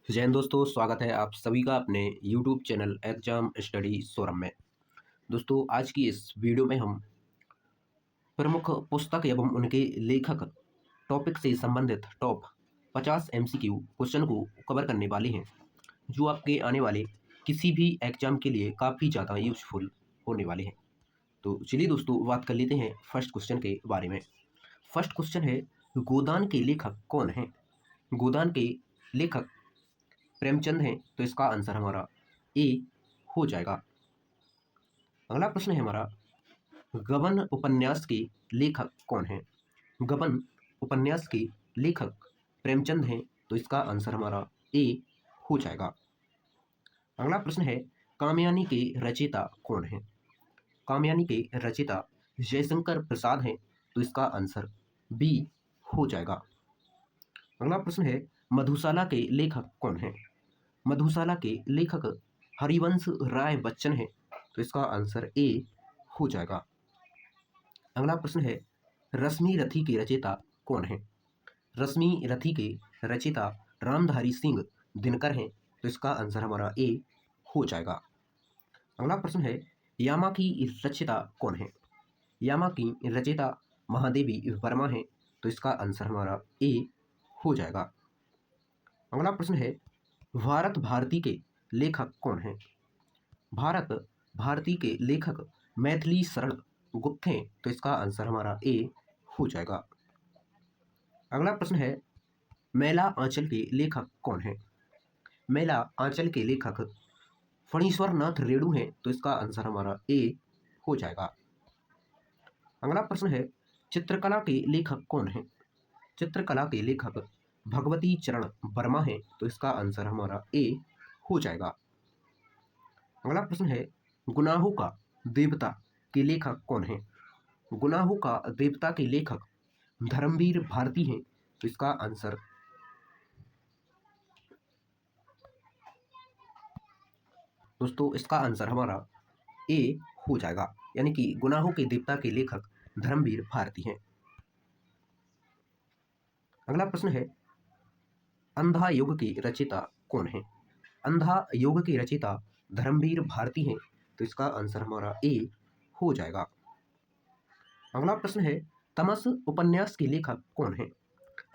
जय हिंद दोस्तों, स्वागत है आप सभी का अपने YouTube channel exam study forum में। दोस्तों, आज की इस वीडियो में हम प्रमुख पुस्तक एवं उनके लेखक टॉपिक से संबंधित टॉप 50 MCQ क्वेश्चन को कवर करने वाले हैं, जो आपके आने वाले किसी भी एग्जाम के लिए काफ़ी ज़्यादा यूजफुल होने वाले हैं। तो चलिए दोस्तों, बात कर लेते हैं फर्स्ट क्वेश्चन के बारे में। फर्स्ट क्वेश्चन है, गोदान के लेखक कौन हैं? गोदान के लेखक प्रेमचंद हैं, तो इसका आंसर हमारा ए हो जाएगा। अगला प्रश्न है हमारा, गबन उपन्यास के लेखक कौन हैं? गबन उपन्यास के लेखक प्रेमचंद हैं, तो इसका आंसर हमारा ए हो जाएगा। अगला प्रश्न है, कामयानी के रचयिता कौन हैं? कामयानी के रचयिता जयशंकर प्रसाद हैं, तो इसका आंसर बी हो जाएगा। अगला प्रश्न है, मधुशाला के लेखक कौन हैं? मधुशाला के लेखक हरिवंश राय बच्चन हैं, तो इसका आंसर ए हो जाएगा। अगला प्रश्न है, रश्मि रथी के रचयिता कौन हैं? रश्मि रथी के रचयिता रामधारी सिंह दिनकर हैं, तो इसका आंसर हमारा ए हो जाएगा। अगला प्रश्न है, यामा की रचयिता कौन है? यामा की रचयिता महादेवी वर्मा हैं, तो इसका आंसर हमारा ए हो जाएगा। अगला प्रश्न है, भारत भारती के लेखक कौन हैं? भारत भारती के लेखक मैथिली शरण गुप्त हैं, तो इसका आंसर हमारा ए हो जाएगा। अगला प्रश्न है, मैला आंचल के लेखक कौन हैं? मैला आंचल के लेखक फणीश्वर नाथ रेणु हैं, तो इसका आंसर हमारा ए हो जाएगा। अगला प्रश्न है, चित्रकला के लेखक कौन हैं? चित्रकला के लेखक भगवती चरण वर्मा हैं, तो इसका आंसर हमारा ए हो जाएगा। अगला प्रश्न है, गुनाहों का देवता के लेखक कौन है? गुनाहों का देवता के लेखक धर्मवीर भारती हैं, तो इसका आंसर दोस्तों इसका आंसर हमारा ए हो जाएगा, यानी कि गुनाहों के देवता के लेखक धर्मवीर भारती हैं। अगला प्रश्न है, अंधा युग के रचयिता कौन है? अंधा युग के रचयिता धर्मवीर भारती हैं, तो इसका आंसर हमारा ए हो जाएगा। अगला प्रश्न है, तमस उपन्यास के लेखक कौन है?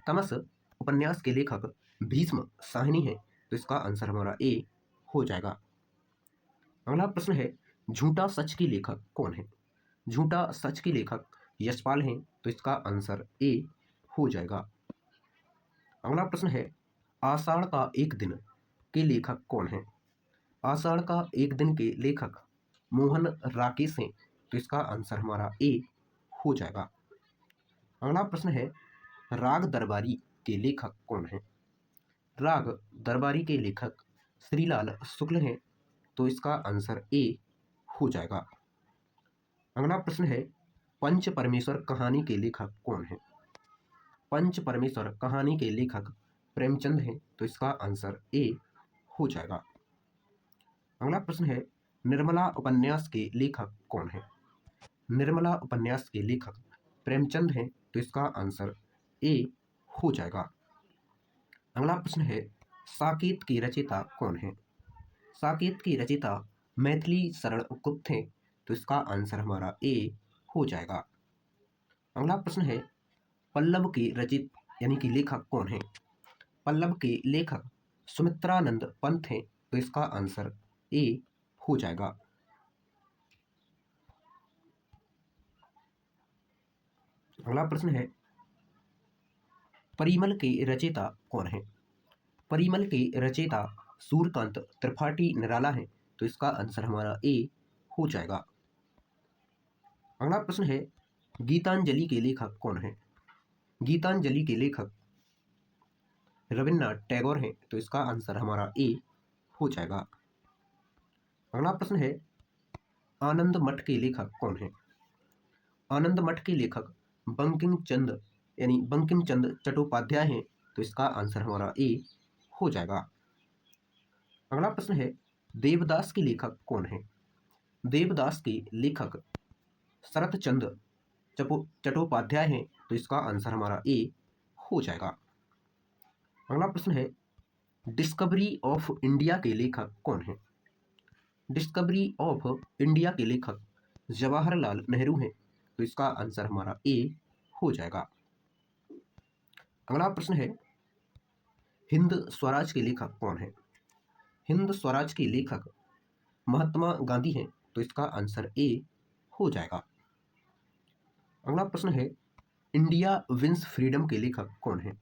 तमस उपन्यास के लेखक भीष्म साहनी हैं, तो इसका आंसर हमारा ए हो जाएगा। अगला प्रश्न है, झूठा सच के लेखक कौन है? झूठा सच के लेखक यशपाल हैं, तो इसका आंसर ए हो जाएगा। अगला प्रश्न है, आषाढ़ का एक दिन के लेखक कौन है? आषाढ़ का एक दिन के लेखक मोहन राकेश हैं, तो इसका आंसर हमारा ए हो जाएगा। अगला प्रश्न है, राग दरबारी के लेखक कौन है? राग दरबारी के लेखक श्रीलाल शुक्ल हैं, तो इसका आंसर ए हो जाएगा। अगला प्रश्न है, पंच परमेश्वर कहानी के लेखक कौन है? पंच परमेश्वर कहानी के लेखक प्रेमचंद हैं, तो इसका आंसर ए हो जाएगा। अगला प्रश्न है, निर्मला उपन्यास के लेखक कौन है? निर्मला उपन्यास के लेखक प्रेमचंद हैं, तो इसका आंसर ए हो जाएगा। अगला प्रश्न है, साकेत की रचयिता कौन है? साकेत की रचयिता मैथिली शरण गुप्त हैं, तो इसका आंसर हमारा ए हो जाएगा। अगला प्रश्न है, पल्लव के रचित यानी कि लेखक कौन है? पल्लव के लेखक सुमित्रानंद पंत हैं, तो इसका आंसर ए हो जाएगा। अगला प्रश्न है, परिमल के रचयिता कौन है? परिमल के रचयिता सूर्यकांत त्रिपाठी निराला हैं, तो इसका आंसर हमारा ए हो जाएगा। अगला प्रश्न है, गीतांजलि के लेखक कौन है? गीतांजलि के लेखक रविन्द्रनाथ टैगोर हैं, तो इसका आंसर हमारा ए हो जाएगा। अगला प्रश्न है, आनंद मठ के लेखक कौन है? आनंद मठ के लेखक बंकिम चंद्र यानी बंकिम चंद्र चट्टोपाध्याय हैं, तो इसका आंसर हमारा ए हो जाएगा। अगला प्रश्न है, देवदास के लेखक कौन है? देवदास के लेखक शरत चंद्र चट्टोपाध्याय हैं, तो इसका आंसर हमारा ए हो जाएगा। अगला प्रश्न है, डिस्कवरी ऑफ इंडिया के लेखक कौन हैं? डिस्कवरी ऑफ इंडिया के लेखक जवाहरलाल नेहरू हैं, तो इसका आंसर हमारा ए हो जाएगा। अगला प्रश्न है, हिंद स्वराज के लेखक कौन है? हिंद स्वराज के लेखक महात्मा गांधी हैं, तो इसका आंसर ए हो जाएगा। अगला प्रश्न है, इंडिया विंस फ्रीडम के लेखक कौन है?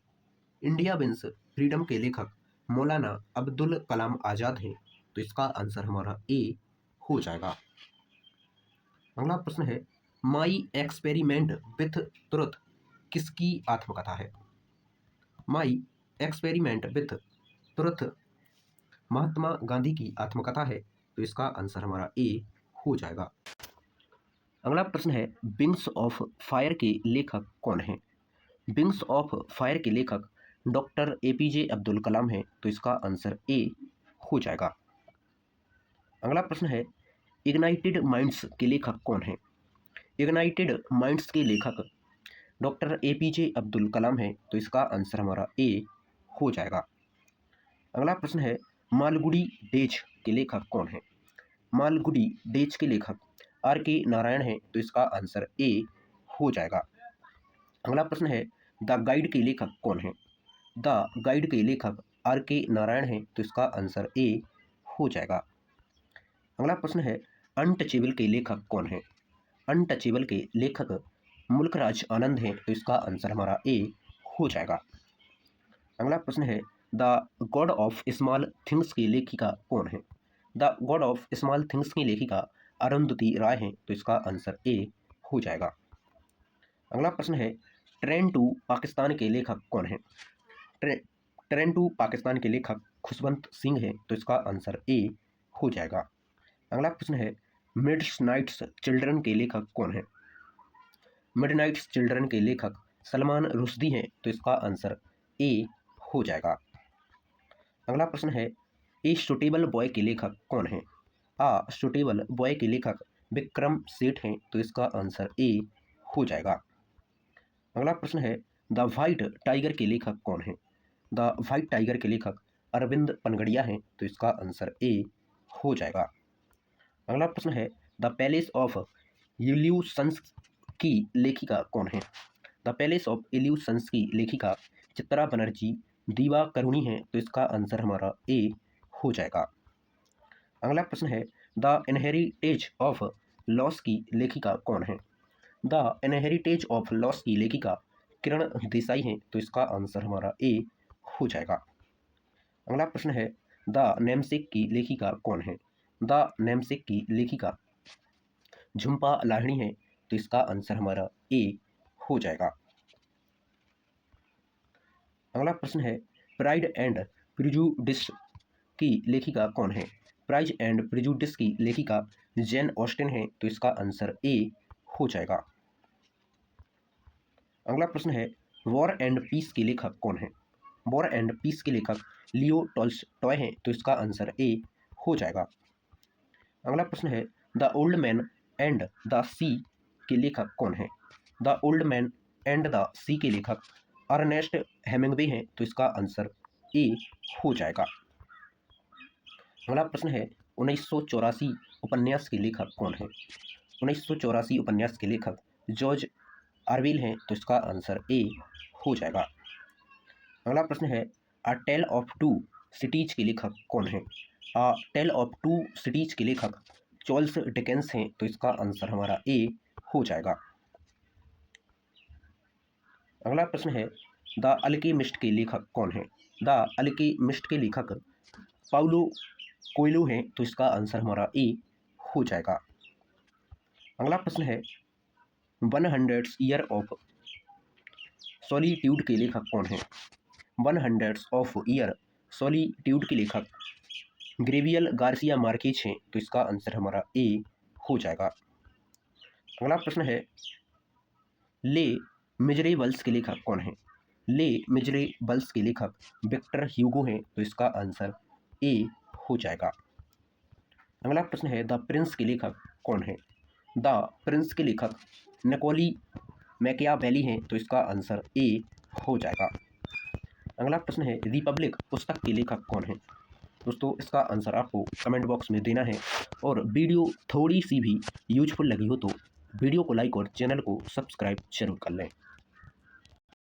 इंडिया विंस फ्रीडम के लेखक मौलाना अब्दुल कलाम आजाद हैं, तो इसका आंसर हमारा ए हो जाएगा। अगला प्रश्न है, माई एक्सपेरिमेंट विथ ट्रुथ किसकी आत्मकथा है? My experiment with truth Mahatma Gandhi की आत्मकथा है, तो इसका आंसर हमारा ए हो जाएगा। अगला प्रश्न है, विंग्स ऑफ फायर के लेखक कौन हैं? विंग्स ऑफ फायर के लेखक डॉक्टर एपीजे अब्दुल कलाम हैं, तो इसका आंसर ए हो जाएगा। अगला प्रश्न है, इग्नाइटेड माइंड्स के लेखक कौन हैं? इग्नाइटेड माइंड्स के लेखक डॉक्टर एपीजे अब्दुल कलाम हैं, तो इसका आंसर हमारा ए हो जाएगा। अगला प्रश्न है, मालगुडी डेज के लेखक कौन हैं? मालगुडी डेज के लेखक आर के नारायण हैं, तो इसका आंसर ए हो जाएगा। अगला प्रश्न है, द गाइड के लेखक कौन हैं? द गाइड के लेखक आर के नारायण हैं, तो इसका आंसर ए हो जाएगा। अगला प्रश्न है, अनटचेबल के लेखक कौन हैं? अनटचेबल के लेखक मुल्कराज आनंद हैं, तो इसका आंसर हमारा ए हो जाएगा। अगला प्रश्न है, the God of small things की लेखिका कौन है? The God of small things की लेखिका अरुंधति राय हैं, तो इसका आंसर ए हो जाएगा। अगला प्रश्न है, ट्रेन टू पाकिस्तान के लेखक कौन है? ट्रेन टू पाकिस्तान के लेखक खुशवंत सिंह हैं, तो इसका आंसर ए हो जाएगा। अगला प्रश्न है, मिडनाइट्स चिल्ड्रन के लेखक कौन है? मिडनाइट्स चिल्ड्रन के लेखक सलमान रुश्दी हैं, तो इसका आंसर ए हो जाएगा। अगला प्रश्न है, ए सुटेबल बॉय के लेखक कौन है? आ सुटेबल बॉय के लेखक विक्रम सेठ हैं, तो इसका आंसर ए हो जाएगा। अगला प्रश्न है, द व्हाइट टाइगर के लेखक कौन है? द व्हाइट टाइगर के लेखक अरविंद पनगड़िया हैं, तो इसका आंसर ए हो जाएगा। अगला प्रश्न है, द पैलेस ऑफ इल्यूशंस की लेखिका कौन है? द पैलेस ऑफ इल्यूशंस की लेखिका चित्रा बनर्जी दीवा करुणी हैं, तो इसका आंसर हमारा ए हो जाएगा। अगला प्रश्न है, द इनहेरिटेज ऑफ लॉस की लेखिका कौन है? द इनहेरिटेज ऑफ लॉस की लेखिका किरण देसाई हैं, तो इसका आंसर हमारा ए हो जाएगा। अगला प्रश्न है, द नेमसेक की लेखिका कौन है? द नेमसेक की लेखिका झुम्पा लाहिड़ी हैं, तो इसका आंसर हमारा ए हो जाएगा। अगला प्रश्न है, प्राइड एंड प्रिजुडिस की लेखिका कौन है? प्राइड एंड प्रिजुडिस की लेखिका जेन ऑस्टिन है, तो इसका आंसर ए हो जाएगा। अगला प्रश्न है, वॉर एंड पीस के लेखक कौन है? वॉर एंड पीस के लेखक लियो टॉल्स्टॉय हैं, तो इसका आंसर ए हो जाएगा। अगला प्रश्न है, the old man and the sea के लेखक कौन है? The old man and the sea के लेखक अर्नेस्ट हेमिंग्वे हैं, तो इसका आंसर ए हो जाएगा। अगला प्रश्न है, 1984 उपन्यास के लेखक कौन है? 1984 उपन्यास के लेखक जॉर्ज आरवेल हैं, तो इसका आंसर ए हो जाएगा। अगला प्रश्न है, अ टेल ऑफ टू सिटीज के लेखक कौन है? अ टेल ऑफ टू सिटीज के लेखक चार्ल्स डिकेंस हैं, तो इसका आंसर हमारा ए हो जाएगा। अगला प्रश्न है, द अल्केमिस्ट के लेखक कौन है? द अल्केमिस्ट के लेखक पाउलो कोएल्हो हैं, तो इसका आंसर हमारा ए हो जाएगा। अगला प्रश्न है, 100 ईयर ऑफ सॉलिट्यूड के लेखक कौन है? 100 ऑफ ईयर सॉलिट्यूड के लेखक ग्रेवियल गार्सिया मार्केज हैं, तो इसका आंसर हमारा ए हो जाएगा। अगला प्रश्न है, ले मिजरेबल्स के लेखक कौन है? ले मिजरेबल्स के लेखक विक्टर ह्यूगो हैं, तो इसका आंसर ए हो जाएगा। अगला प्रश्न है, द प्रिंस के लेखक कौन है? द प्रिंस के लेखक निकोली मैकियावेली हैं, तो इसका आंसर ए हो जाएगा। अगला प्रश्न है, रिपब्लिक पुस्तक के लेखक कौन है? दोस्तों इसका आंसर आपको कमेंट बॉक्स में देना है। और वीडियो थोड़ी सी भी यूजफुल लगी हो तो वीडियो को लाइक और चैनल को सब्सक्राइब जरूर कर लें।